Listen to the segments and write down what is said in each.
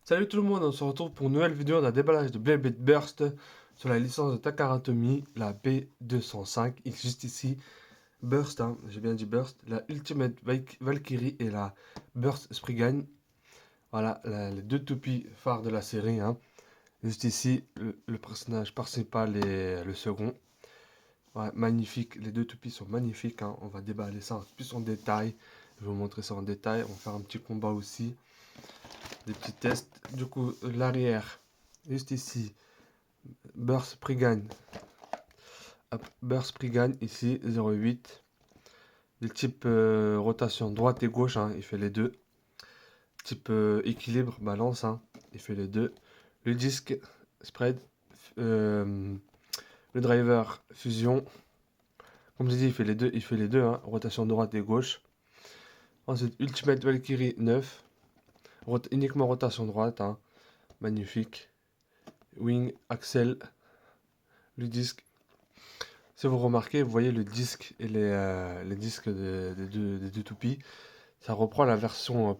Salut tout le monde, on se retrouve pour une nouvelle vidéo d'un déballage de Blade Burst sur la licence de Takara Tomy, la B205. Et juste ici, Burst, hein, j'ai bien dit Burst, la Ultimate Valkyrie et la Burst Spriggan. Voilà, les deux toupies phares de la série. Hein. Juste ici, le personnage principal et le second. Ouais, magnifique, les deux toupies sont magnifiques. Hein. On va déballer ça plus en détail. Je vais vous montrer ça en détail. On va faire un petit combat aussi. Des petits tests. Du coup, l'arrière, juste ici, Burst Spriggan. Burst Spriggan ici, 0,8. Le type rotation droite et gauche, hein, il fait les deux. Type équilibre, balance, hein, il fait les deux. Le disque, spread. Le driver, fusion. Comme j'ai dit, il fait les deux, hein, rotation droite et gauche. Ensuite, Ultimate Valkyrie 9. Uniquement rotation droite, hein, magnifique. Wing, axel, le disque. Si vous remarquez, vous voyez le disque et les disques des deux toupies. Ça reprend la version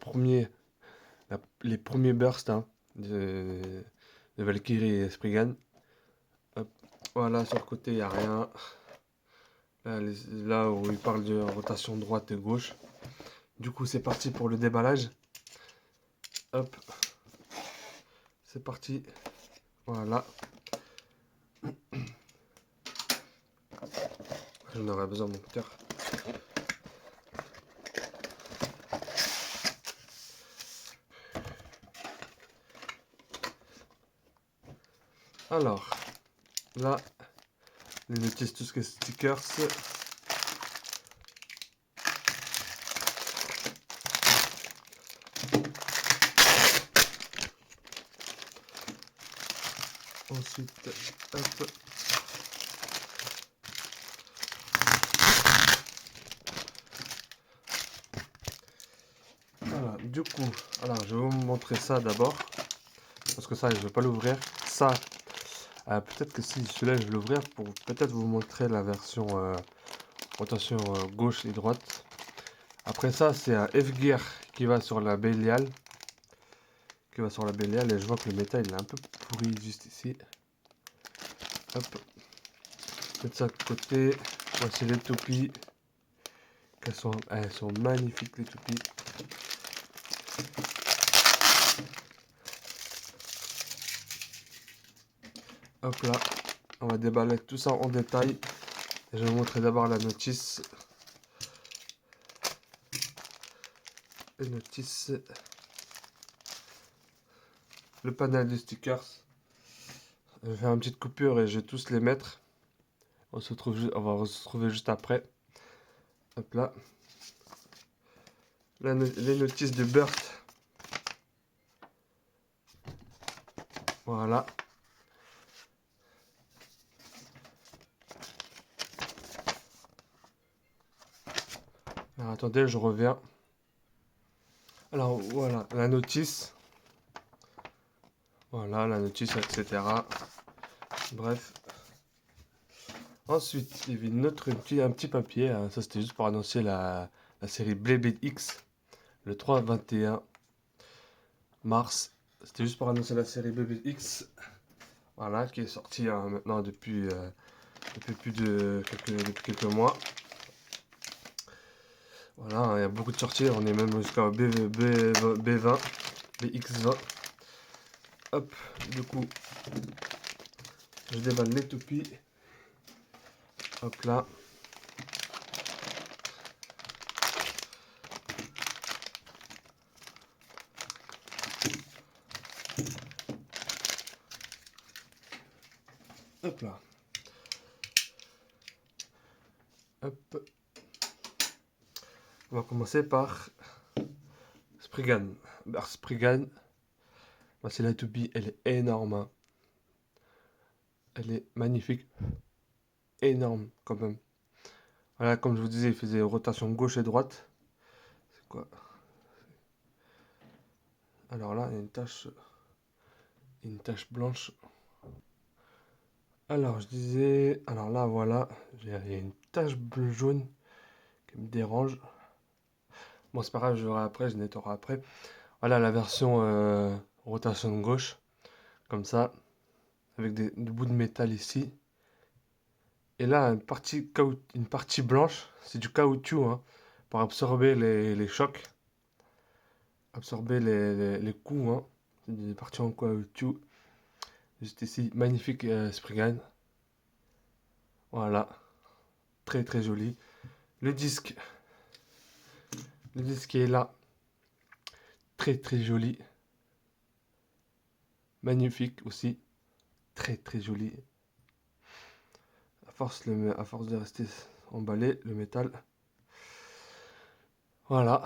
les premiers bursts, hein, de Valkyrie et Spriggan. Hop. Voilà, sur le côté, il n'y a rien. Là où il parle de rotation droite et gauche. Du coup, c'est parti pour le déballage. Hop. C'est parti. Voilà. J'en aurais besoin de mon cutter. Alors, là, les notices, tout ce que stickers. Ensuite, hop. Voilà, du coup, alors je vais vous montrer ça d'abord. Parce que ça, je ne vais pas l'ouvrir. Ça, peut-être que si celui-là, je vais l'ouvrir pour peut-être vous montrer la version rotation gauche et droite. Après ça, c'est un F-Gear qui va sur la Bélial. Et je vois que le métal il est un peu pourri juste ici. Hop. Mettre ça de côté. Voici les toupies. Elles sont magnifiques les toupies. Hop là. On va déballer tout ça en détail. Je vais vous montrer d'abord la notice. Les notices. Le panel de stickers. Je vais faire une petite coupure et je vais tous les mettre. On va se retrouver juste après. Hop là. Les notices de Burst. Voilà. Alors attendez, je reviens. Alors voilà, la notice. Voilà, la notice, etc. Bref. Ensuite, il y avait un petit papier. Hein. Ça, c'était juste pour annoncer la série Blade X. Le 3-21 mars. C'était juste pour annoncer la série Blade X. Voilà, qui est sortie hein, maintenant depuis plus de quelques mois. Voilà, hein, il y a beaucoup de sorties. On est même jusqu'à B20, BX20. Hop, du coup, je déballe les toupies. Hop là. Hop là. Hop. On va commencer par Spriggan. Spriggan. Voici la toupie, elle est énorme. Hein. Elle est magnifique. Énorme quand même. Voilà, comme je vous disais, il faisait rotation gauche et droite. C'est quoi? Alors là, il y a une tache blanche. Alors, je disais... Alors là, voilà. Il y a une tache jaune qui me dérange. Bon, c'est pas grave, je verrai après, je nettoierai après. Voilà la version rotation de gauche, comme ça, avec des bouts de métal ici. Et là, une partie blanche, c'est du caoutchouc, hein, pour absorber les chocs, absorber les coups, hein. C'est des parties en caoutchouc. Juste ici, magnifique Spriggan. Voilà, très très joli. Le disque, le disque est là, très très joli. Magnifique aussi, très très joli. À force de rester emballé, le métal. Voilà.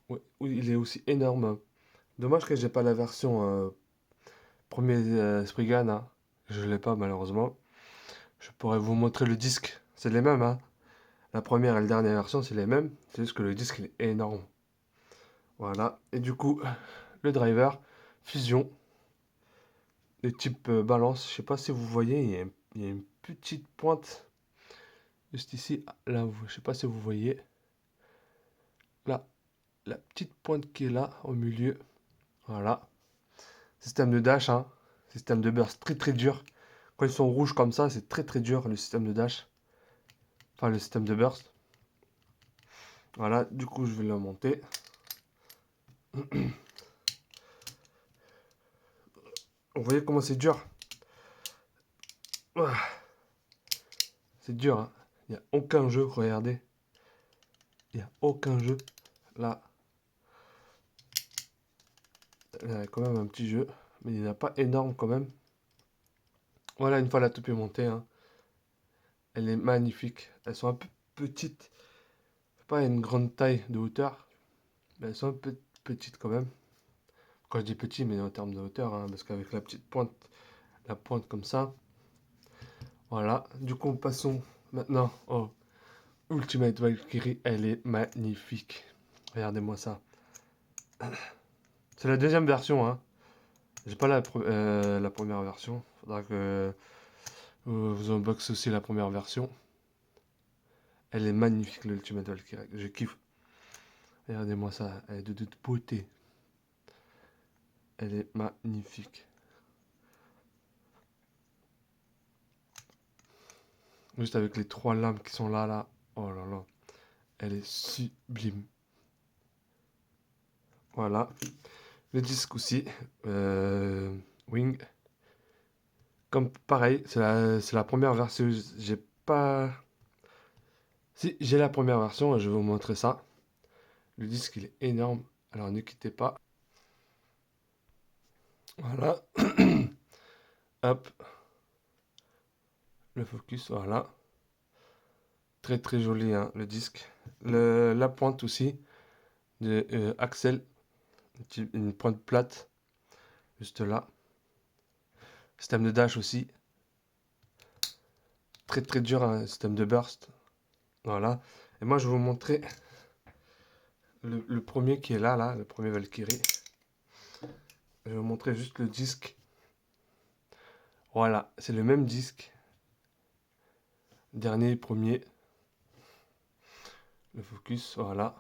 Ouais, oui, il est aussi énorme. Dommage que j'ai pas la version premier Spriggan, hein. Je l'ai pas malheureusement. Je pourrais vous montrer le disque. C'est les mêmes, hein. La première et la dernière version, c'est les mêmes. C'est juste que le disque il est énorme. Voilà. Et du coup, le driver, fusion, de type balance. Je sais pas si vous voyez, il y a une petite pointe juste ici. Là, je sais pas si vous voyez. Là, la petite pointe qui est là, au milieu. Voilà. Système de dash, hein. Système de burst très très dur. Quand ils sont rouges comme ça, c'est très très dur le système de dash. Enfin, le système de burst. Voilà, du coup, je vais le monter. Vous voyez comment c'est dur? C'est dur, hein. Il n'y a aucun jeu, regardez. Il n'y a aucun jeu. Là, il y a quand même un petit jeu. Mais il n'y en a pas énorme quand même. Voilà, une fois la taupe est montée, hein. Elle est magnifique. Elles sont un peu petites. Pas une grande taille de hauteur. Mais elles sont un peu petites quand même. Quand je dis petit, mais en termes de hauteur, hein, parce qu'avec la petite pointe, la pointe comme ça. Voilà. Du coup, passons maintenant au Ultimate Valkyrie. Elle est magnifique. Regardez-moi ça. C'est la deuxième version, hein. J'ai pas la première version. Faudra que vous unbox aussi la première version. Elle est magnifique, l'Ultimate Valkyrie. Je kiffe. Regardez-moi ça. Elle est de toute beauté. Elle est magnifique. Juste avec les trois lames qui sont là, là. Oh là là. Elle est sublime. Voilà. Le disque aussi. Wing. Comme pareil, c'est la première version. J'ai pas. Si, j'ai la première version et je vais vous montrer ça. Le disque il est énorme. Alors ne quittez pas. Voilà. Hop. Le focus, voilà. Très très joli, hein, le disque. La pointe aussi de Axel. Une pointe plate. Juste là. Système de dash aussi. Très très dur, un système de burst. Voilà. Et moi je vais vous montrer le premier qui est là, le premier Valkyrie. Je vais vous montrer juste le disque. Voilà, c'est le même disque. Dernier, premier. Le focus, voilà.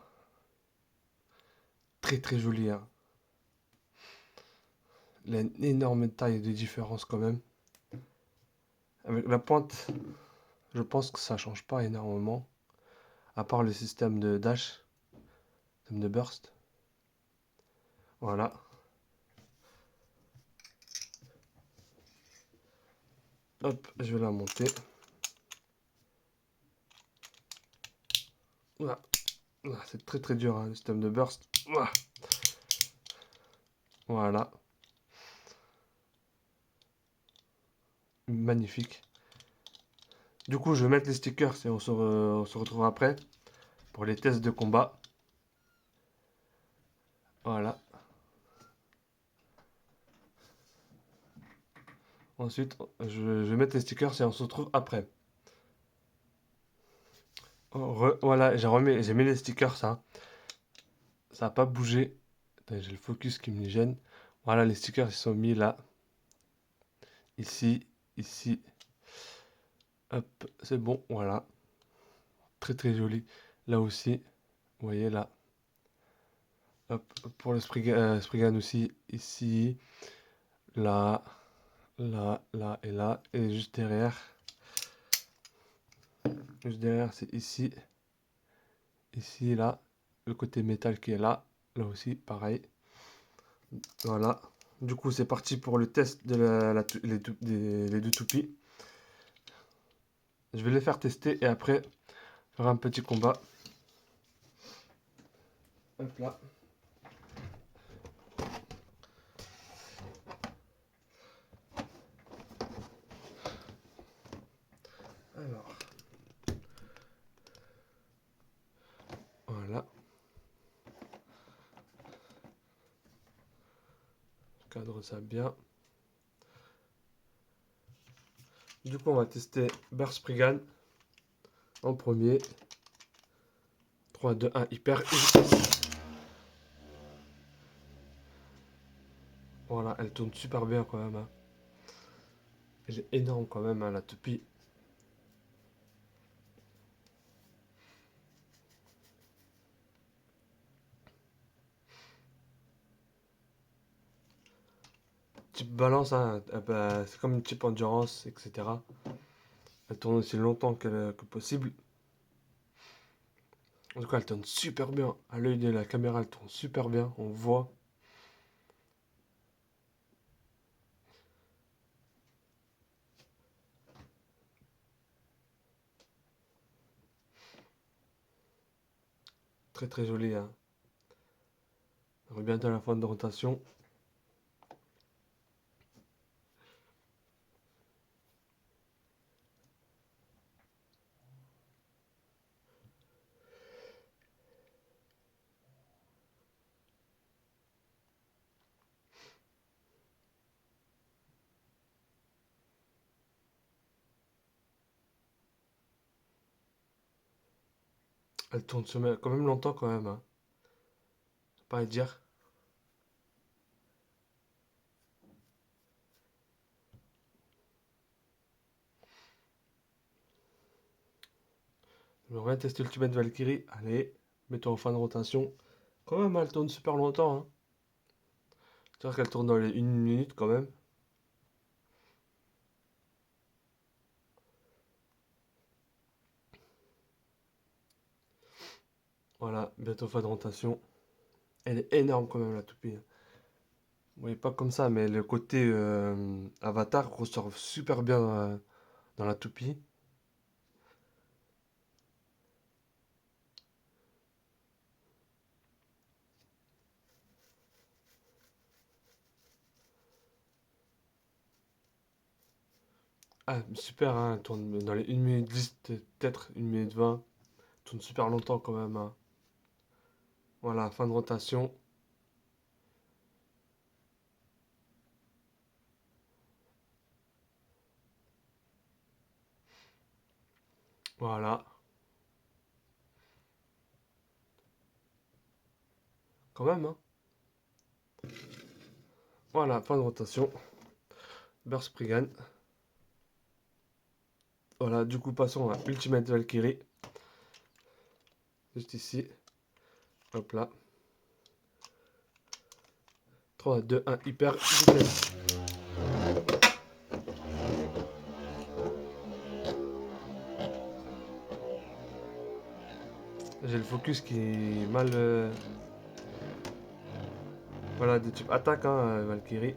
Très très joli, hein. Il a une énorme taille de différence quand même. Avec la pointe, je pense que ça change pas énormément. À part le système de dash, système de burst. Voilà. Hop, je vais la monter. Voilà. C'est très très dur, hein, le système de burst. Voilà. Magnifique. Du coup, je vais mettre les stickers et on se retrouve après pour les tests de combat. Voilà. Ensuite, je vais mettre les stickers et on se retrouve après. Voilà, j'ai mis les stickers, ça. Ça n'a pas bougé. Attends, j'ai le focus qui me gêne. Voilà, les stickers, ils sont mis là. Ici, ici. Hop, c'est bon, voilà. Très très joli. Là aussi, vous voyez là. Hop, pour le Spriggan aussi, ici, là, là, là et là. Et juste derrière c'est ici, ici, là. Le côté métal qui est là, là aussi, pareil. Voilà. Du coup, c'est parti pour le test de les deux toupies. Je vais les faire tester et après, faire un petit combat. Hop là. Alors, voilà. Je cadre ça bien. Du coup, on va tester Bear Spriggan en premier. 3, 2, 1, hyper. Voilà, elle tourne super bien quand même, hein. Elle est énorme quand même, hein, la toupie. Type balance, hein, bah, c'est comme une type endurance, etc. Elle tourne aussi longtemps que possible. En tout cas, elle tourne super bien. À l'œil de la caméra, elle tourne super bien. On voit. Très très joli, hein. On revient bientôt à la fin de rotation. Elle tourne quand même longtemps quand même, hein. Pas à dire. On va tester Ultimate Valkyrie. Allez, mettons en fin de rotation. Quand même, elle tourne super longtemps, hein. C'est-à-dire qu'elle tourne dans les 1 minute quand même. Voilà, bientôt fin de rotation. Elle est énorme quand même la toupie, hein. Vous voyez pas comme ça, mais le côté avatar ressort super bien dans la toupie. Ah, super, hein, elle tourne dans les 1 minute 10, peut-être 1 minute 20. Elle tourne super longtemps quand même, hein. Voilà, fin de rotation. Voilà, quand même, hein. Voilà, fin de rotation. Burst Spriggan. Voilà, du coup, passons à Ultimate Valkyrie. Juste ici. Hop là. 3, 2, 1, hyper vitesse. J'ai le focus qui est mal. Voilà, de type attaque, hein, Valkyrie.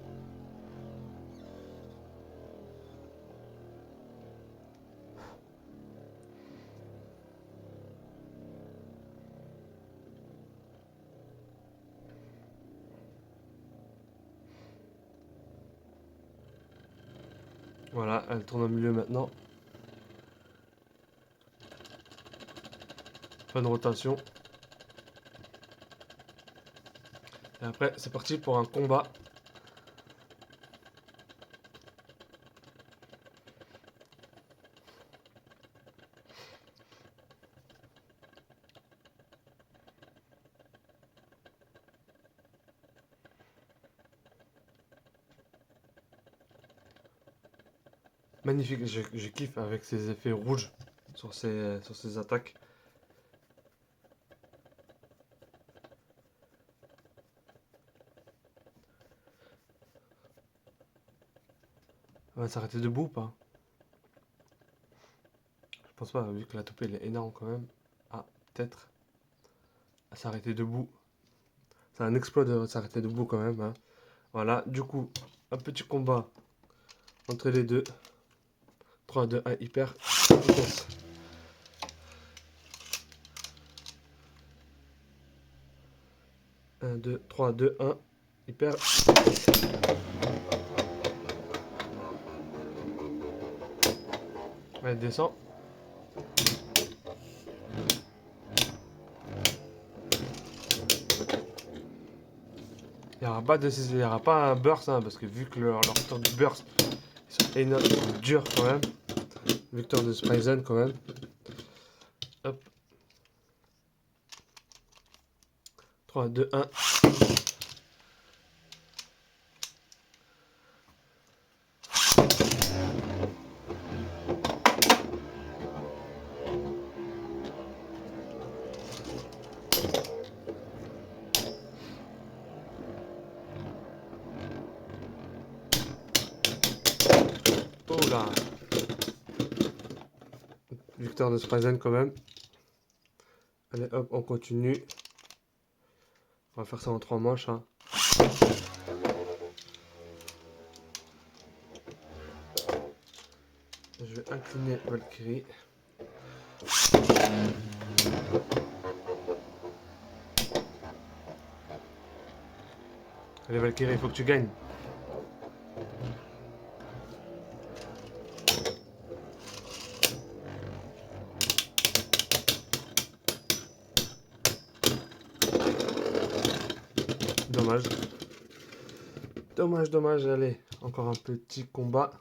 Voilà, elle tourne au milieu maintenant. Fin de rotation. Et après, c'est parti pour un combat. Magnifique, je kiffe avec ces effets rouges sur ces attaques. Elle va s'arrêter debout ou pas? Je pense pas, vu que la toupie elle est énorme quand même. Ah, peut-être. Elle s'arrêter debout. C'est un exploit de s'arrêter debout quand même. Hein. Voilà, du coup, un petit combat entre les deux. 3, 2, 1, hyper vitesse. 1, 2, 3, 2, 1, hyper. Elle descend. Il n'y aura pas un burst, hein, parce que vu que leur tour de burst, ils sont énormes, ils sont durs quand même. Victoire de Spryzen quand même. Hop. 3, 2, 1. Oh là. Victoire de Spryzen quand même. Allez hop, on continue. On va faire ça en 3 manches. Hein. Je vais incliner Valkyrie. Allez Valkyrie, il faut que tu gagnes. Dommage. Dommage, dommage. Allez, encore un petit combat.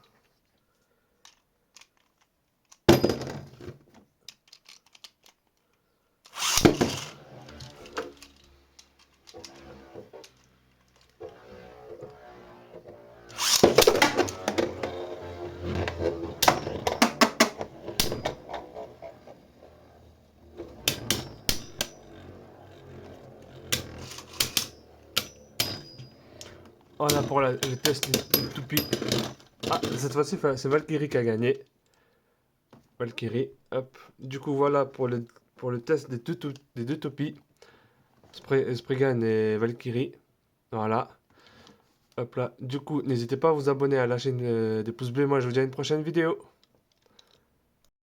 Voilà pour le test des toupies. Ah, cette fois-ci, c'est Valkyrie qui a gagné. Valkyrie, hop. Du coup, voilà pour le test des deux toupies. Spriggan et Valkyrie. Voilà. Hop là. Du coup, n'hésitez pas à vous abonner, à lâcher des pouces bleus. Moi, je vous dis à une prochaine vidéo.